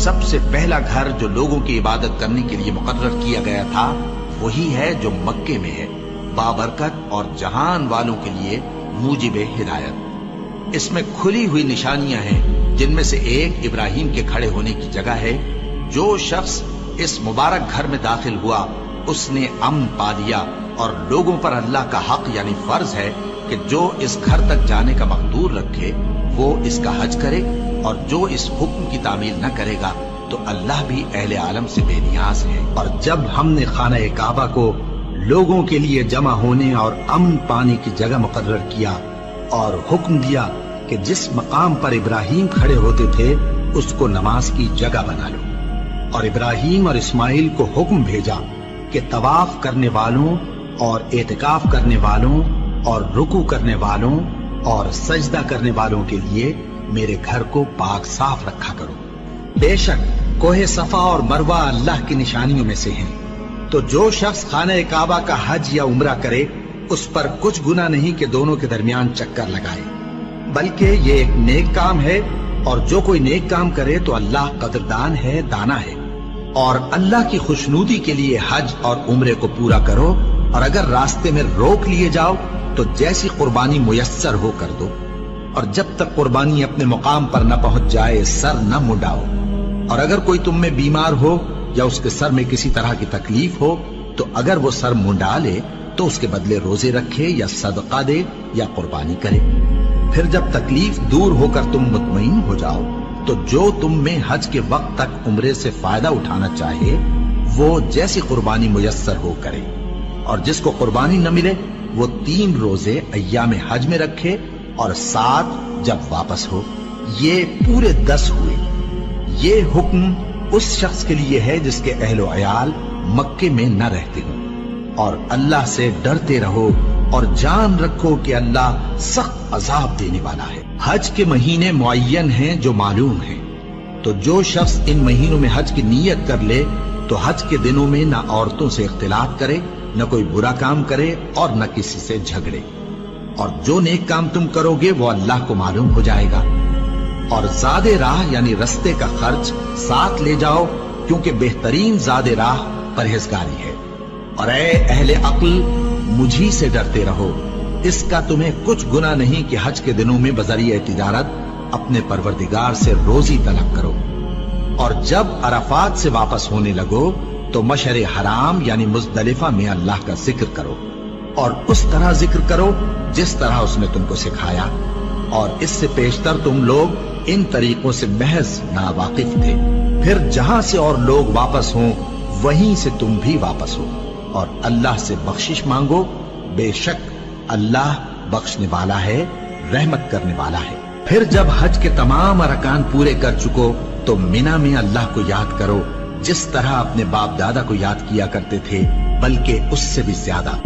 سب سے پہلا گھر جو لوگوں کی عبادت کرنے کے لیے مقرر کیا گیا تھا وہی ہے جو مکے میں ہے، بابرکت اور جہان والوں کے لیے موجب ہدایت۔ اس میں کھلی ہوئی نشانیاں ہیں، جن میں سے ایک ابراہیم کے کھڑے ہونے کی جگہ ہے۔ جو شخص اس مبارک گھر میں داخل ہوا اس نے امن پا لیا، اور لوگوں پر اللہ کا حق یعنی فرض ہے کہ جو اس گھر تک جانے کا مقدور رکھے وہ اس کا حج کرے، اور جو اس حکم کی تعمیل نہ کرے گا تو اللہ بھی اہل عالم سے بے نیاز ہے۔ اور جب ہم نے خانہ کعبہ کو لوگوں کے لیے جمع ہونے اور امن پانے کی جگہ مقرر کیا اور حکم دیا کہ جس مقام پر ابراہیم کھڑے ہوتے تھے اس کو نماز کی جگہ بنا لو، اور ابراہیم اور اسماعیل کو حکم بھیجا کہ طواف کرنے والوں اور اعتکاف کرنے والوں اور رکوع کرنے والوں اور سجدہ کرنے والوں کے لیے میرے گھر کو پاک صاف رکھا کرو۔ بے شک کوہ صفا اور مروہ اللہ کی نشانیوں میں سے ہیں، تو جو شخص خانہ کعبہ کا حج یا عمرہ کرے اس پر کچھ گناہ نہیں کہ دونوں کے درمیان چکر لگائے، بلکہ یہ ایک نیک کام ہے، اور جو کوئی نیک کام کرے تو اللہ قدردان ہے، دانا ہے۔ اور اللہ کی خوشنودی کے لیے حج اور عمرے کو پورا کرو، اور اگر راستے میں روک لیے جاؤ تو جیسی قربانی میسر ہو کر دو، اور جب تک قربانی اپنے مقام پر نہ پہنچ جائے سر نہ منڈاؤ۔ اور اگر کوئی تم میں بیمار ہو یا اس کے سر میں کسی طرح کی تکلیف ہو تو اگر وہ سر منڈا لے تو اس کے بدلے روزے رکھے یا صدقہ دے یا قربانی کرے۔ پھر جب تکلیف دور ہو کر تم مطمئن ہو جاؤ تو جو تم میں حج کے وقت تک عمرے سے فائدہ اٹھانا چاہے وہ جیسی قربانی میسر ہو کرے، اور جس کو قربانی نہ ملے وہ 3 روزے ایام حج میں رکھے اور 7 جب واپس ہو، یہ پورے 10 ہوئے۔ یہ حکم اس شخص کے لیے ہے جس کے اہل و عیال مکے میں نہ رہتے ہوں۔ اور اللہ سے ڈرتے رہو اور جان رکھو کہ اللہ سخت عذاب دینے والا ہے۔ حج کے مہینے معین ہیں جو معلوم ہیں، تو جو شخص ان مہینوں میں حج کی نیت کر لے تو حج کے دنوں میں نہ عورتوں سے اختلاط کرے، نہ کوئی برا کام کرے اور نہ کسی سے جھگڑے، اور جو نیک کام تم کرو گے وہ اللہ کو معلوم ہو جائے گا۔ اور زاد راہ یعنی رستے کا خرچ ساتھ لے جاؤ، کیونکہ بہترین زاد راہ پرہیزگاری ہے۔ اور اے اہل عقل مجھی سے ڈرتے رہو، اس کا تمہیں کچھ گناہ نہیں کہ حج کے دنوں میں بذریعہ تجارت اپنے پروردگار سے روزی طلب کرو۔ اور جب عرفات سے واپس ہونے لگو تو مشعر حرام یعنی مزدلفہ میں اللہ کا ذکر کرو، اور اس طرح ذکر کرو جس طرح اس نے تم کو سکھایا، اور اس سے پیشتر تم لوگ ان طریقوں سے محض ناواقف تھے۔ پھر جہاں سے اور لوگ واپس ہوں وہیں سے تم بھی واپس ہو، اور اللہ سے بخشش مانگو، بے شک اللہ بخشنے والا ہے، رحمت کرنے والا ہے۔ پھر جب حج کے تمام ارکان پورے کر چکو تو مینا میں اللہ کو یاد کرو جس طرح اپنے باپ دادا کو یاد کیا کرتے تھے، بلکہ اس سے بھی زیادہ۔